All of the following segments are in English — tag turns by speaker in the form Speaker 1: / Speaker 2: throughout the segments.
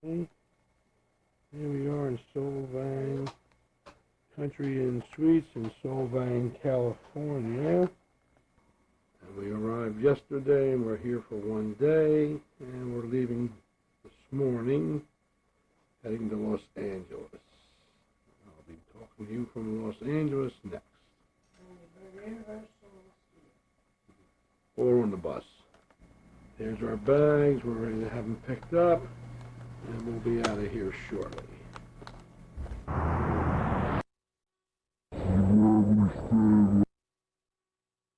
Speaker 1: Here we are in Solvang Country Inn Suites in Solvang, California. And we arrived yesterday and we're here for one day and we're leaving this morning heading to Los Angeles. I'll be talking to you from Los Angeles next. Or on the bus. There's our bags. We're ready to have them picked up. And we'll be out of here shortly.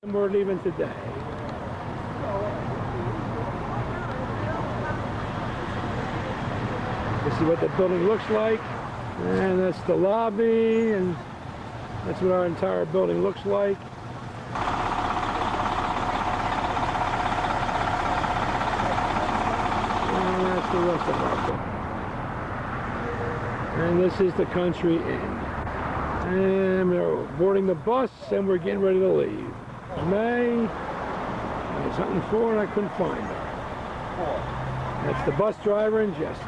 Speaker 1: And we're leaving today. This is what the building looks like. And that's the lobby. And that's what our entire building looks like. The rest of our book. And this is the Country Inn. And we're boarding the bus and we're getting ready to leave. May, I was hunting for and I couldn't find her. That's the bus driver and Jesse.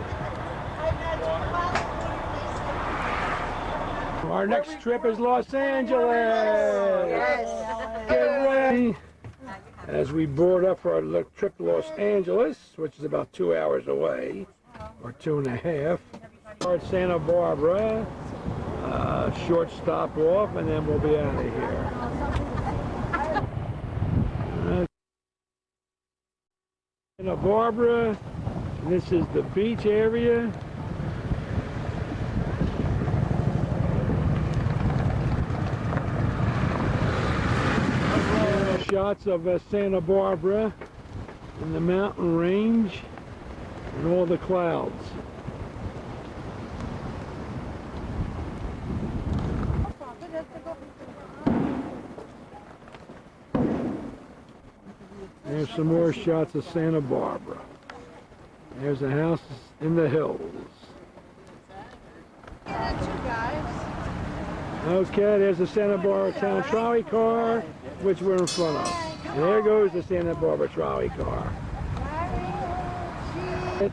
Speaker 1: Our next trip is Los Angeles. Yes. Get ready. As we board up for our trip to Los Angeles, which is about 2 hours away, or 2.5. We're at Santa Barbara, short stop off, and then we'll be out of here. Santa Barbara, this is the beach area. Shots of Santa Barbara and the mountain range and all the clouds. There's some more shots of Santa Barbara. There's a house in the hills. Okay, there's the Santa Barbara Town trolley car, which we're in front of. And there goes the Santa Barbara trolley car.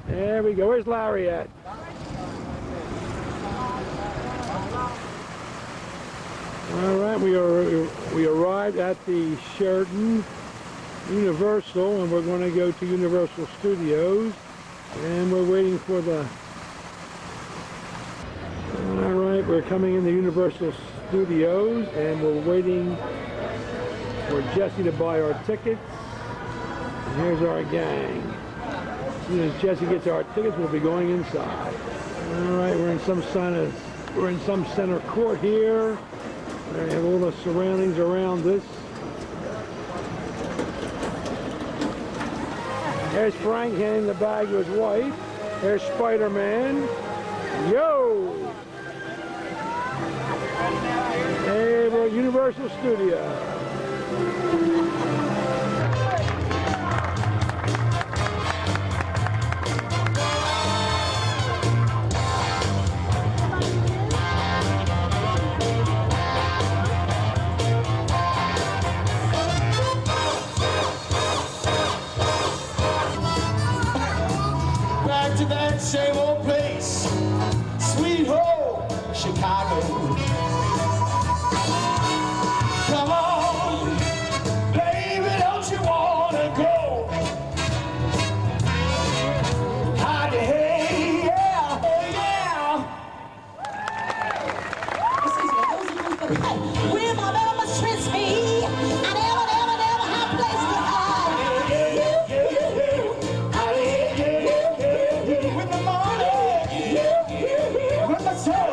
Speaker 1: There we go. Where's Larry at? All right, we arrived at the Sheraton Universal, and we're going to go to Universal Studios, and we're waiting for the... All right, we're coming into Universal Studios, and we're waiting for Jesse to buy our tickets. And here's our gang. As soon as Jesse gets our tickets, we'll be going inside. All right, we're in some center court here. We have all the surroundings around this. There's Frank handing the bag to his wife. There's Spider-Man. Yo! Hey, we're at Universal Studios.
Speaker 2: Back to that same old place, sweet home, Chicago. Come on, baby, don't you wanna go? Howdy, hey, yeah, hey, yeah.
Speaker 3: We're my mama stress me. I never have place to hide.
Speaker 2: With the morning, with the sun.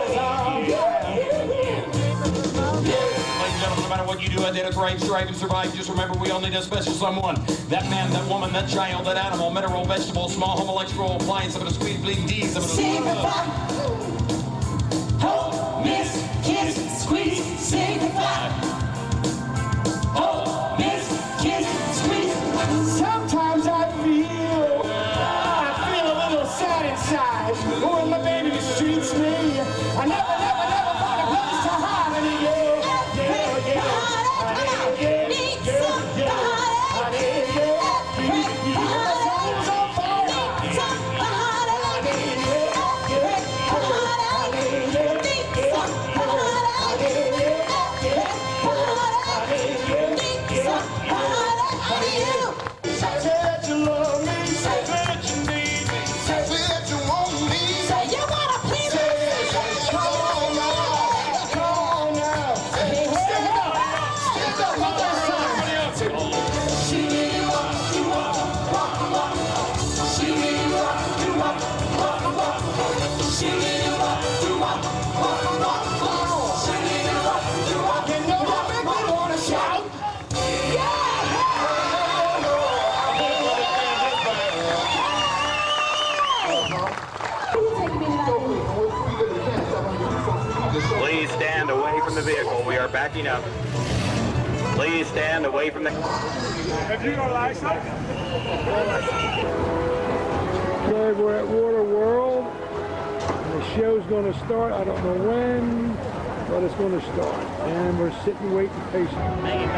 Speaker 2: No matter what you do, I did it right, strive and survive. Just remember, we all need a special someone. That man, that woman, that child, that animal, mineral, vegetable, small home electrical appliance, some of the sweet bleeding D's, some of the
Speaker 3: Say goodbye. Hold, miss, kiss, squeeze, say goodbye. Hold, miss, kiss, squeeze.
Speaker 2: Sometimes I feel a little sad inside. When my baby mistreats me, I never find a place to hide.
Speaker 4: Please stand away from the vehicle. We are backing up. Please stand away from the...
Speaker 5: Have you got a license?
Speaker 1: Okay, we're at Water World. And the show's going to start. I don't know when, but it's going to start. And we're sitting waiting patiently.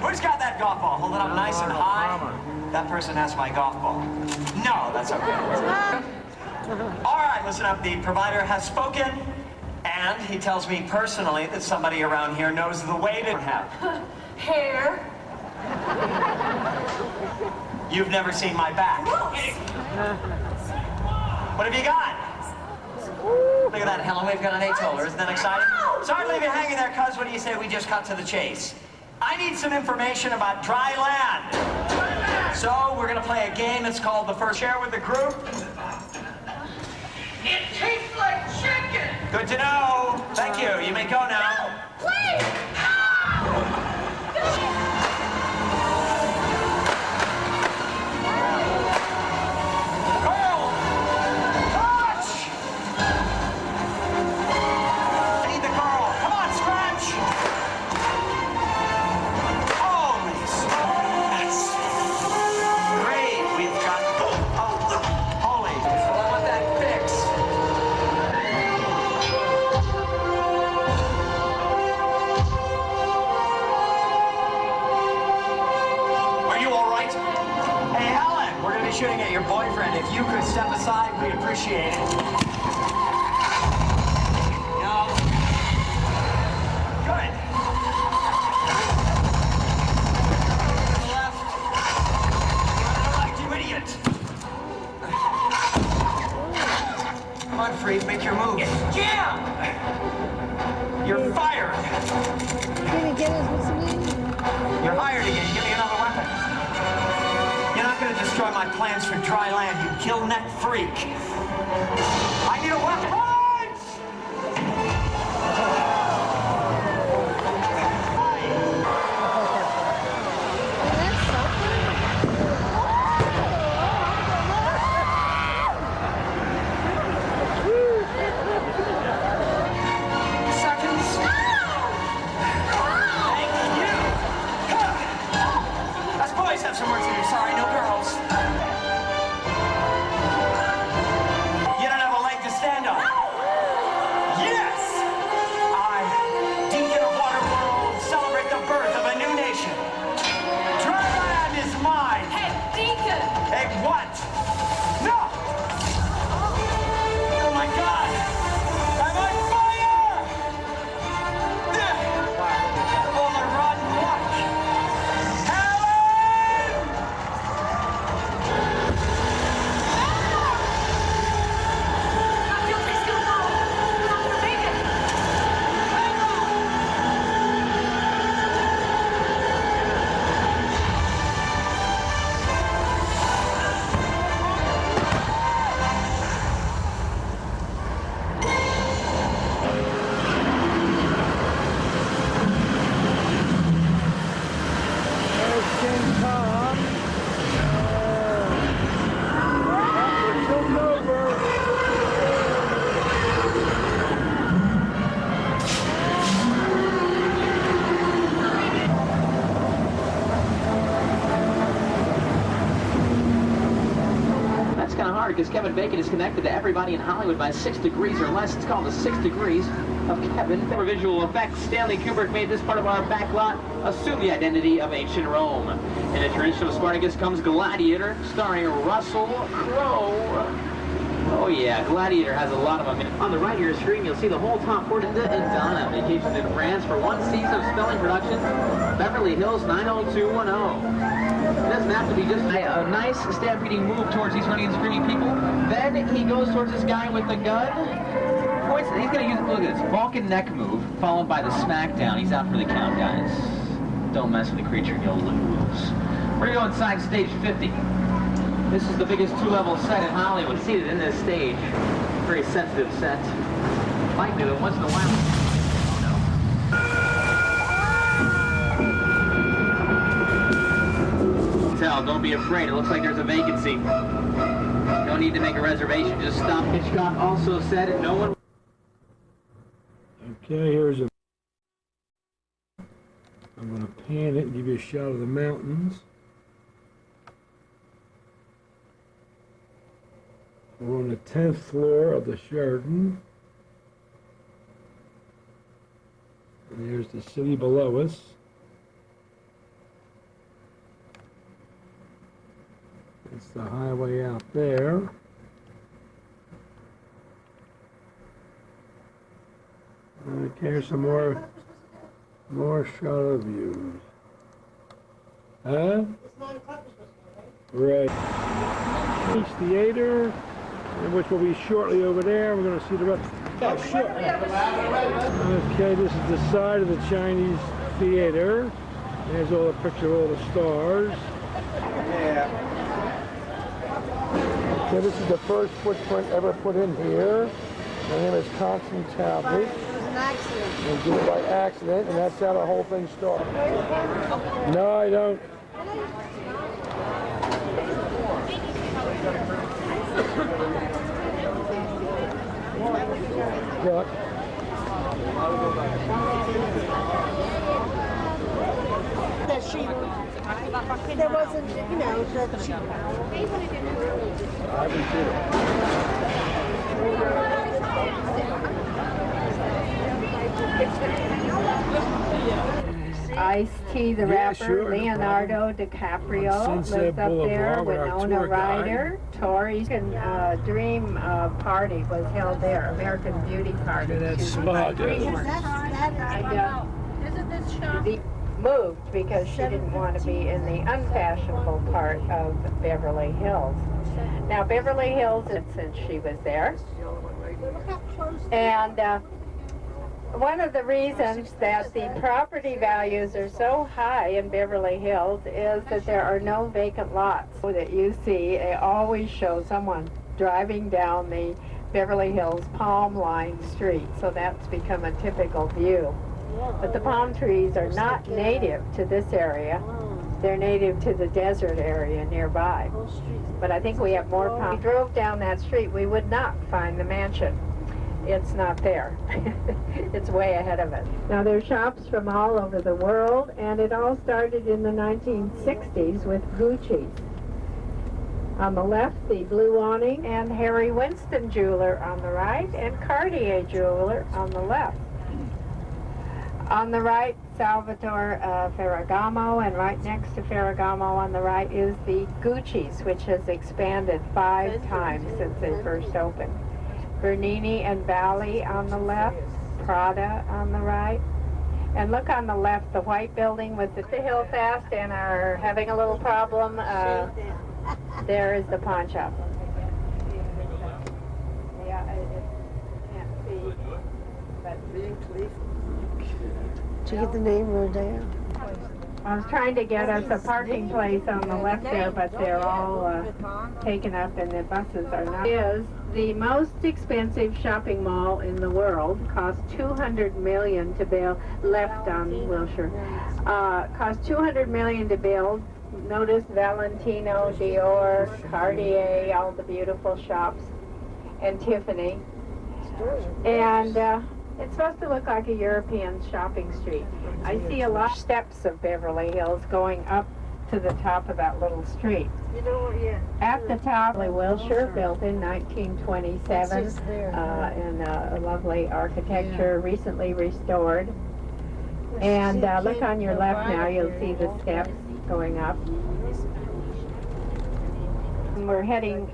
Speaker 6: Who's got that golf ball? Hold it up nice and high. That person has my golf ball. No, that's okay. All right, listen up. The provider has spoken, and he tells me personally that somebody around here knows the way to have
Speaker 7: Hair.
Speaker 6: You've never seen my back. What have you got? Look at that, Helen. We've got an 8-holer. Isn't that exciting? Sorry to leave you hanging there, cuz. What do you say we just cut to the chase? I need some information about dry land. So we're going to play a game. It's called The First. Share with the group.
Speaker 7: It tastes like chicken.
Speaker 6: Good to know. Thank you. You may go now.
Speaker 7: Please.
Speaker 6: Shooting at your boyfriend. If you could step aside, we'd appreciate it. No. Good. Left. Left, you idiot. Come on, Freeze, make your move. Jam! You're fired. You're hired again. Give me another weapon. You're not going to destroy my plans for dry land, you kill-neck freak. I need a weapon. Seconds. Thank you. Us boys have some work to do. Sorry, no girls. You don't have a leg to stand on.
Speaker 8: Spartacus, Kevin Bacon is connected to everybody in Hollywood by 6 degrees or less. It's called the 6 degrees of Kevin. For visual effects, Stanley Kubrick made this part of our backlot assume the identity of ancient Rome. In the tradition of Spartacus comes Gladiator, starring Russell Crowe. Oh yeah, Gladiator has a lot of them. On the right here screen, you'll see the whole top four. And Donna vacationed in France for one season of Spelling Productions, Beverly Hills 90210. It doesn't have to be just a nice stampeding move towards these running and screaming people. Then he goes towards this guy with the gun. Points. He's going to use, look at this, Vulcan neck move, followed by the smackdown. He's out for the count, guys. Don't mess with the creature, you'll lose. We're going to go inside stage 50. This is the biggest two-level set in Hollywood. Seated in this stage, very sensitive set. Might do it once in a while. Oh no. Tell, don't be afraid. It looks like there's a vacancy. No need to make a reservation. Just stop. Hitchcock also said it. No one.
Speaker 1: Okay, here's a. I'm going to pan it and give you a shot of the mountains. We're on the 10th floor of the Sheraton. And here's the city below us. It's the highway out there. Okay, here's some more shutter views. Huh? Right. East Theater, which will be shortly over there. We're going to see the rest. Yeah, sure. Okay, this is the side of the Chinese Theater. There's all the picture of all the stars. Yeah. Okay, this is the first footprint ever put in here. My name is Constant Talbot. And did it by accident, and that's how the whole thing started. No, I don't. Look.
Speaker 3: That she, there wasn't, you know, that she.
Speaker 1: I can see
Speaker 9: Ice-T, the rapper,
Speaker 1: sure,
Speaker 9: Leonardo DiCaprio
Speaker 1: Sunset
Speaker 9: lived up there.
Speaker 1: Boulevard, our
Speaker 9: Winona
Speaker 1: tour guide.
Speaker 9: Ryder, Tori's Dream Party was held there. American Beauty Party.
Speaker 1: Look at that
Speaker 9: She was
Speaker 1: spot,
Speaker 9: my
Speaker 1: yeah.
Speaker 9: dream one.
Speaker 7: Isn't this shop?
Speaker 9: She moved because she didn't want to be in the unfashionable part of Beverly Hills. Now Beverly Hills, since she was there, and one of the reasons that the property values are so high in Beverly Hills is that there are no vacant lots that you see. They always show someone driving down the Beverly Hills palm lined street, so that's become a typical view. But the palm trees are not native to this area. They're native to the desert area nearby. But I think we have more palm. If we drove down that street, we would not find the mansion. It's not there. It's way ahead of us. Now there's shops from all over the world, and it all started in the 1960s with Gucci's. On the left, the Blue Awning and Harry Winston jeweler on the right, and Cartier jeweler on the left. On the right, Salvatore Ferragamo, and right next to Ferragamo on the right is the Gucci's, which has expanded 5 times since they first opened. Bernini and Bali on the left, Prada on the right. And look on the left, the white building with the hill fast and are having a little problem. There is the pawn shop. Yeah, it can't see, but
Speaker 3: Did you get the name wrote down?
Speaker 9: I was trying to get us a parking place on the left there, but they're all taken up and the buses are not. It is the most expensive shopping mall in the world. Cost $200 million to build. Left on Wilshire. Cost $200 million to build. Notice Valentino, Dior, Cartier, all the beautiful shops, and Tiffany. And it's supposed to look like a European shopping street. I see a lot of steps of Beverly Hills going up to the top of that little street.
Speaker 7: You know what, yeah.
Speaker 9: At the top, Wilshire, built in 1927, in a lovely architecture, recently restored. And look on your left now, you'll see the steps going up. And we're heading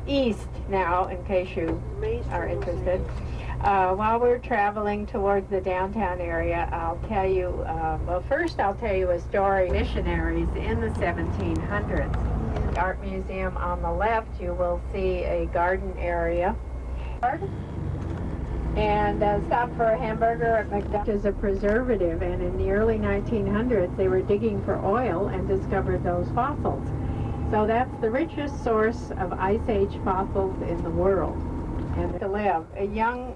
Speaker 9: east now, in case you are interested. While we're traveling towards the downtown area, I'll tell you, well, first I'll tell you a story. Missionaries in the 1700s. Art Museum on the left, you will see a garden area. And stop for a hamburger at McDonald's is a preservative, and in the early 1900s they were digging for oil and discovered those fossils. So that's the richest source of Ice Age fossils in the world. And to live. Young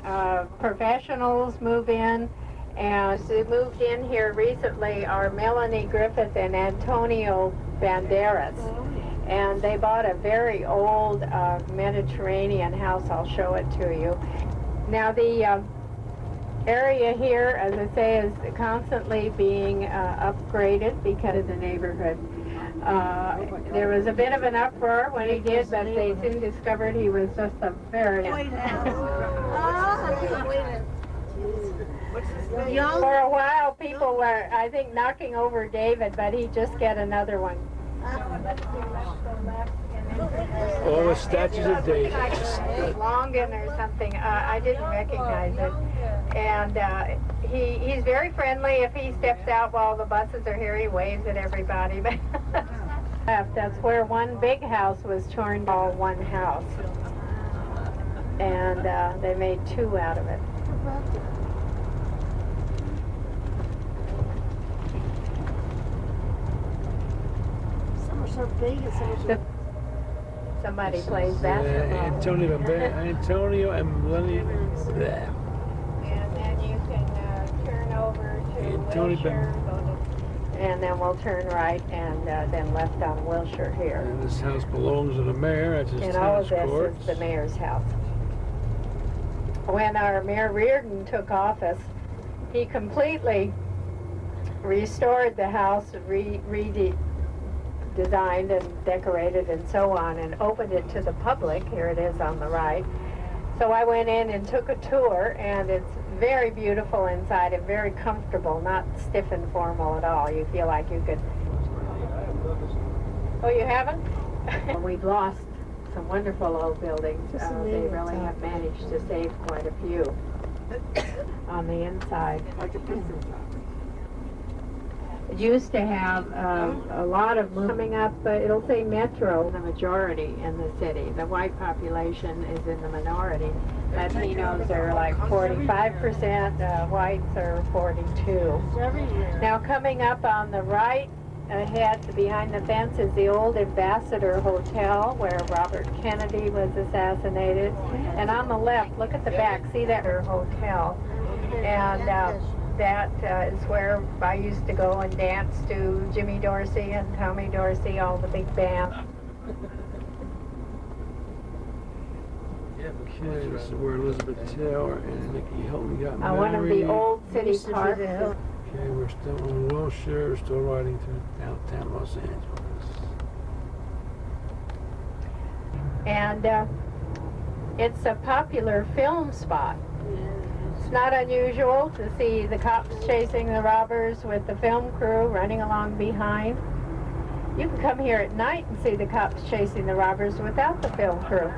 Speaker 9: professionals move in, and who moved in here recently are Melanie Griffith and Antonio Banderas. And they bought a very old Mediterranean house. I'll show it to you. Now the area here, as I say, is constantly being upgraded because of the neighborhood. There was a bit of an uproar when he did, but they soon discovered he was just a very... For a while, people were, I think, knocking over David, but he'd just get another one.
Speaker 1: All the statues of David.
Speaker 9: Longan or something. I didn't recognize it. And he's very friendly. If he steps out while the buses are here, he waves at everybody. But that's where one big house was torn by one house. And they made two out of it.
Speaker 7: Some are so big and some are so...
Speaker 9: Somebody plays basketball.
Speaker 1: Antonio and Melanie.
Speaker 9: And then you can turn over to Wilshire, and then we'll turn right and then left on Wilshire here.
Speaker 1: And this house belongs to the mayor. That's his
Speaker 9: And all of
Speaker 1: tennis
Speaker 9: this
Speaker 1: courts.
Speaker 9: is the mayor's house. When our Mayor Reardon took office, he completely restored the house, redesigned and decorated and so on, and opened it to the public. Here it is on the right. So I went in and took a tour, and it's very beautiful inside and very comfortable, not stiff and formal at all. You feel like you could... Oh, you haven't? We've lost some wonderful old buildings. They really have managed to save quite a few on the inside. It used to have a lot of coming up, but it'll say Metro, the majority in the city. The white population is in the minority. Latinos are like 45%, whites are 42%. Now coming up on the right, ahead behind the fence is the old Ambassador Hotel where Robert Kennedy was assassinated. And on the left, look at the back, see that hotel. And that is where I used to go and dance to Jimmy Dorsey and Tommy Dorsey, all the big bands.
Speaker 1: Okay, this is where Elizabeth Taylor and Nikki Hilton got married.
Speaker 9: One of the old city parks.
Speaker 1: Okay, we're still on Wilshire, we're still riding through downtown Los Angeles.
Speaker 9: And it's a popular film spot. It's not unusual to see the cops chasing the robbers with the film crew running along behind. You can come here at night and see the cops chasing the robbers without the film crew.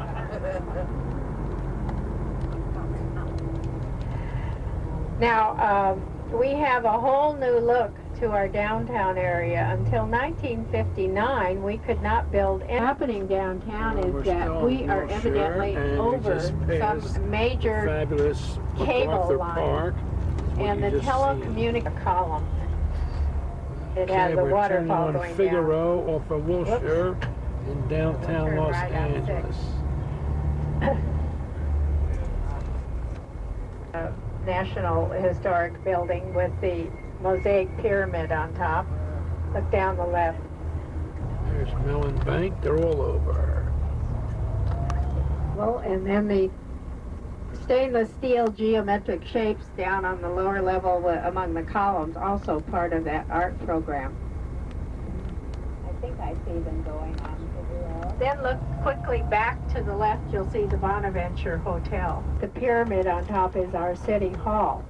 Speaker 9: Now, we have a whole new look to our downtown area. Until 1959, we could not build anything. Happening downtown is that we are evidently over some major
Speaker 1: fabulous
Speaker 9: cable line
Speaker 1: Park,
Speaker 9: and the telecommunications column. It has a waterfall going down.
Speaker 1: Figaro off of Wilshire in downtown Los Angeles.
Speaker 9: National Historic Building with the mosaic pyramid on top. Look down the left.
Speaker 1: There's Mellon Bank. They're all over.
Speaker 9: Well, and then the stainless steel geometric shapes down on the lower level among the columns, also part of that art program. I I see them going on. Then look quickly back to the left, you'll see the Bonaventure Hotel. The pyramid on top is our city hall.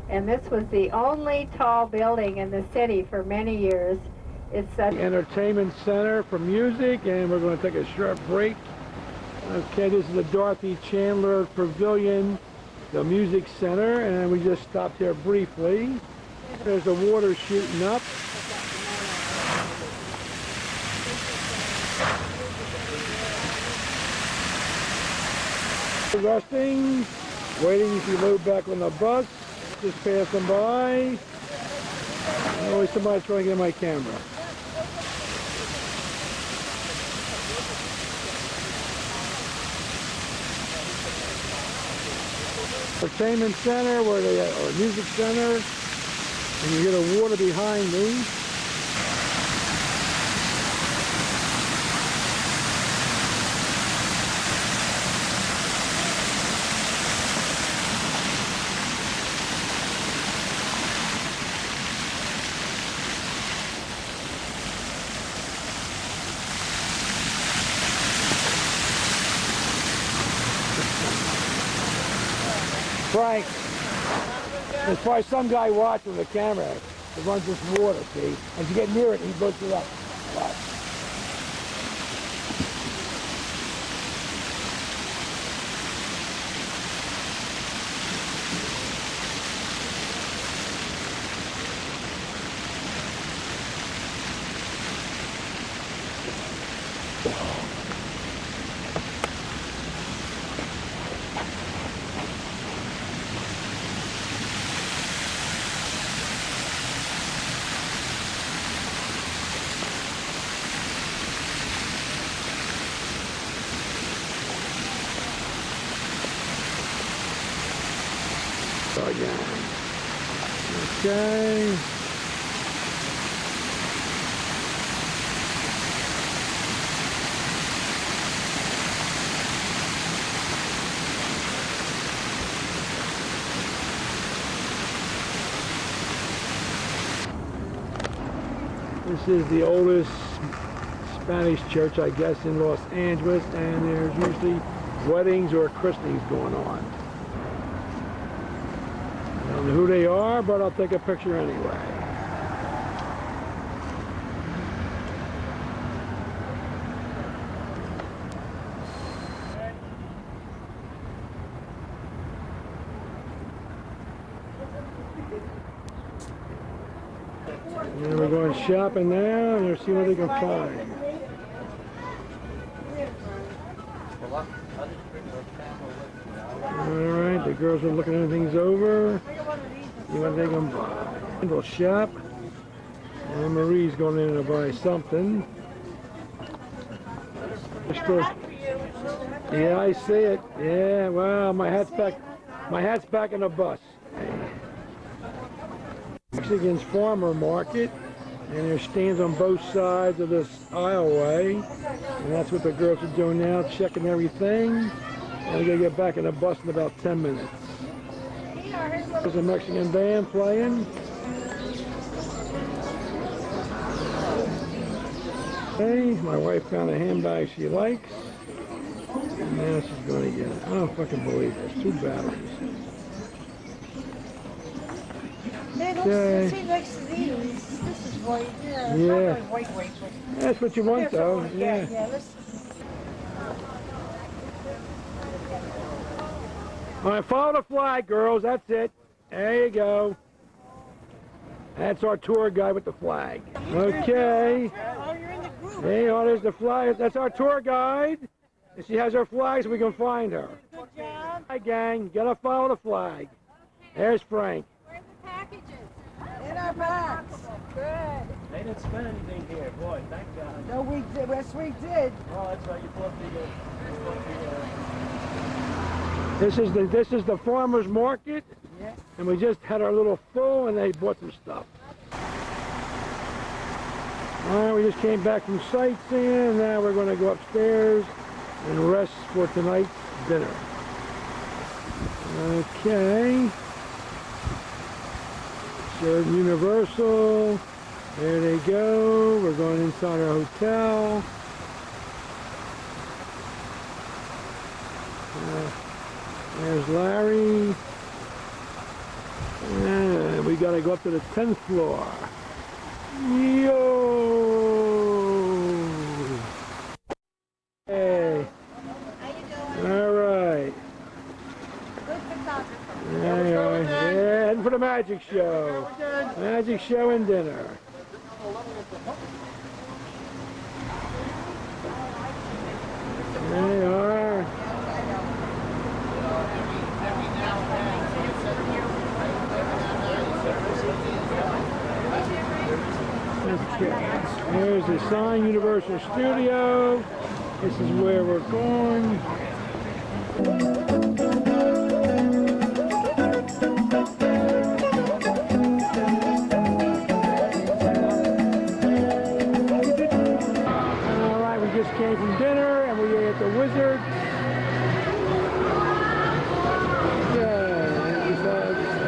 Speaker 9: And this was the only tall building in the city for many years. It's such
Speaker 1: Entertainment center for music, and we're going to take a short break. Okay, this is the Dorothy Chandler Pavilion, the music center, and we just stopped here briefly. There's the water shooting up. Resting, waiting to load back on the bus. Just passing by. Always somebody's trying to get my camera. Entertainment center, where they or music center, and you hear the water behind me. Frank, there's probably some guy watching the camera that runs this water, see? As you get near it, he looks it up. Watch. Again. Okay. This is the oldest Spanish church, I guess, in Los Angeles, and there's usually weddings or christenings going on. I don't know who they are, but I'll take a picture anyway. And we're going shopping now, and we'll see what they can find. Alright, the girls are looking things over. See what they can buy. We'll shop. And Marie's going in to buy something. Yeah, I see it. Yeah, well, my hat's back. My hat's back in the bus. Mexican's Farmer Market, and there's stands on both sides of this aisleway, and that's what the girls are doing now, checking everything. And we're gonna get back in the bus in about 10 minutes. There's a Mexican band playing. Okay, my wife found a handbag she likes, and now she's gonna get it. I don't fucking believe this. 2 batteries. Okay.
Speaker 7: See next to these. This is white.
Speaker 1: Yeah.
Speaker 7: White.
Speaker 1: That's what you want, though. Yeah. All right, follow the flag, girls. That's it. There you go. That's our tour guide with the flag. Okay.
Speaker 7: Oh, you're in the group.
Speaker 1: Hey, oh, there's the flag. That's our tour guide. And she has her flag so we can find her.
Speaker 7: Good job.
Speaker 1: Hi, gang. You gotta follow the flag. There's Frank.
Speaker 3: Where's the packages?
Speaker 7: In our box.
Speaker 3: Good.
Speaker 5: They didn't spend anything here, boy, thank God.
Speaker 7: No, we did. Yes, we did.
Speaker 5: Oh, that's right, you bought
Speaker 1: This is the farmer's market.
Speaker 7: Yeah.
Speaker 1: And we just had our little full, and they bought some stuff. All right, we just came back from sightseeing, and now we're going to go upstairs and rest for tonight's dinner. Okay. Sheridan Universal. There they go. We're going inside our hotel. There's Larry. And we gotta go up to the 10th floor. Yo! Hey. All right. Yeah, heading for the magic show. Magic show and dinner. There they are. There's the sign, Universal Studio. This is where we're going. Alright, we just came from dinner and we ate at the Wizard. Yeah, it's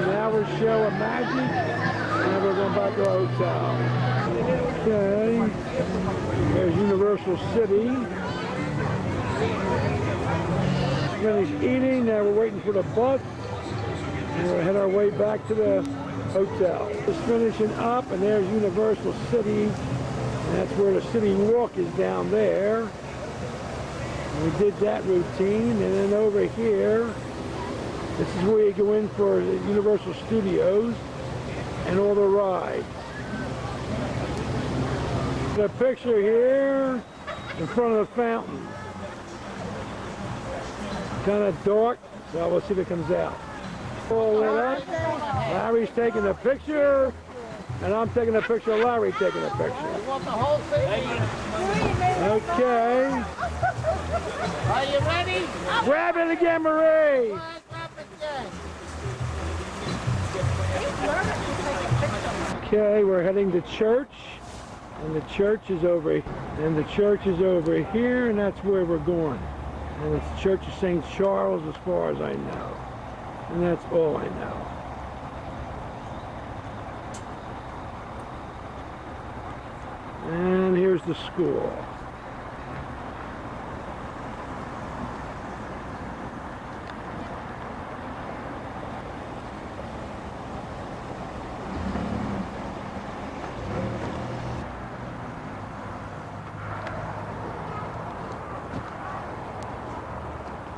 Speaker 1: an hour show of magic and we're going back to our hotel. Okay, there's Universal City. Finished eating, now we're waiting for the bus. And we'll head our way back to the hotel. Just finishing up, and there's Universal City. And that's where the city walk is down there. And we did that routine, and then over here, this is where you go in for the Universal Studios and all the rides. The picture here in front of the fountain. Kind of dark, so we'll see if it comes out. All lit up. Larry's taking a picture, and I'm taking a picture of Larry taking a picture.
Speaker 7: You want the whole thing?
Speaker 1: Okay.
Speaker 7: Are you ready?
Speaker 1: Grab it again, Marie. Okay, we're heading to church. And the church is over here, and that's where we're going. And it's the Church of St. Charles as far as I know. And that's all I know. And here's the school.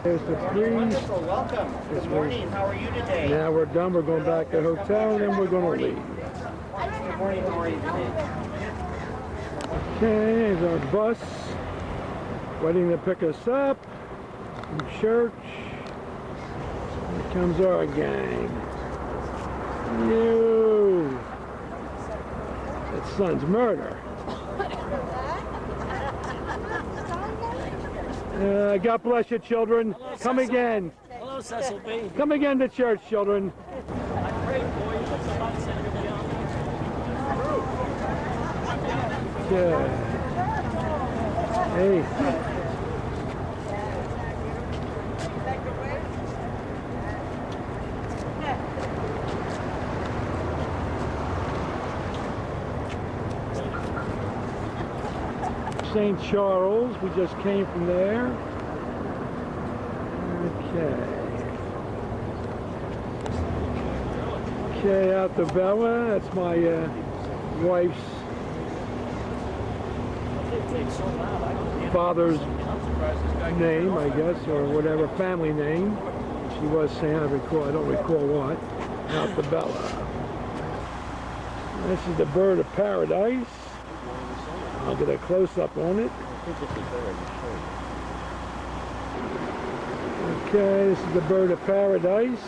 Speaker 1: There's the priest.
Speaker 6: Wonderful, welcome. Good morning, how are you today?
Speaker 1: Now we're done. We're going back to the hotel, and then we're going to leave.
Speaker 6: Good morning, how are you today?
Speaker 1: Okay, there's our bus waiting to pick us up from church. Here comes our gang. You. That son's murder. God bless you, children.
Speaker 5: Hello,
Speaker 1: Come
Speaker 5: Cecil.
Speaker 1: again.
Speaker 5: Hello, Cecil B.
Speaker 1: Come again to church, children.
Speaker 5: I prayed for you, but somebody said you'll be on.
Speaker 1: Yeah. Hey. St. Charles, we just came from there. Okay. Okay, out to Bella, that's my wife's father's name, I guess, or whatever, family name. She was saying, I don't recall what. Out to Bella. This is the bird of paradise. I'll get a close-up on it. Okay, this is the bird of paradise.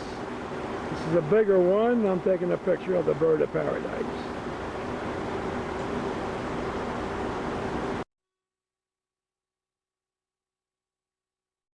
Speaker 1: This is a bigger one. I'm taking a picture of the bird of paradise.